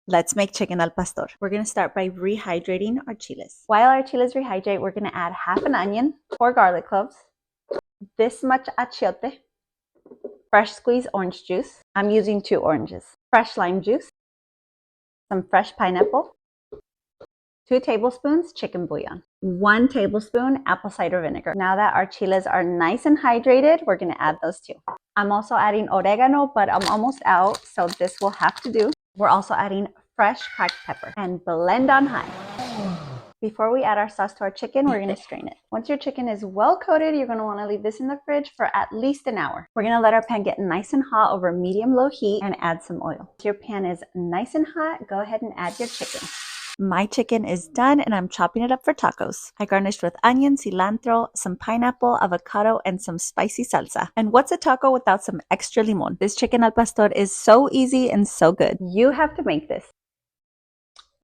Let's make chicken al pastor. We're going to start by rehydrating our chiles. While our chiles rehydrate, we're going to add half an onion, 4 garlic cloves, this much achiote, fresh squeezed orange juice. I'm using 2 oranges. Fresh lime juice, some fresh pineapple, 2 tablespoons chicken bouillon, 1 tablespoon apple cider vinegar. Now that our chiles are nice and hydrated, we're going to add those too. I'm also adding oregano, but I'm almost out, so this will have to do. We're also adding fresh cracked pepper and blend on high. Before we add our sauce to our chicken, we're going to strain it. Once your chicken is well coated, you're going to want to leave this in the fridge for at least an hour. We're going to let our pan get nice and hot over medium-low heat and add some oil. If your pan is nice and hot, go ahead and add your chicken. My chicken is done and I'm chopping it up for tacos. I garnished with onion, cilantro, some pineapple, avocado, and some spicy salsa. And what's a taco without some extra limon? This chicken al pastor is so easy and so good. You have to make this.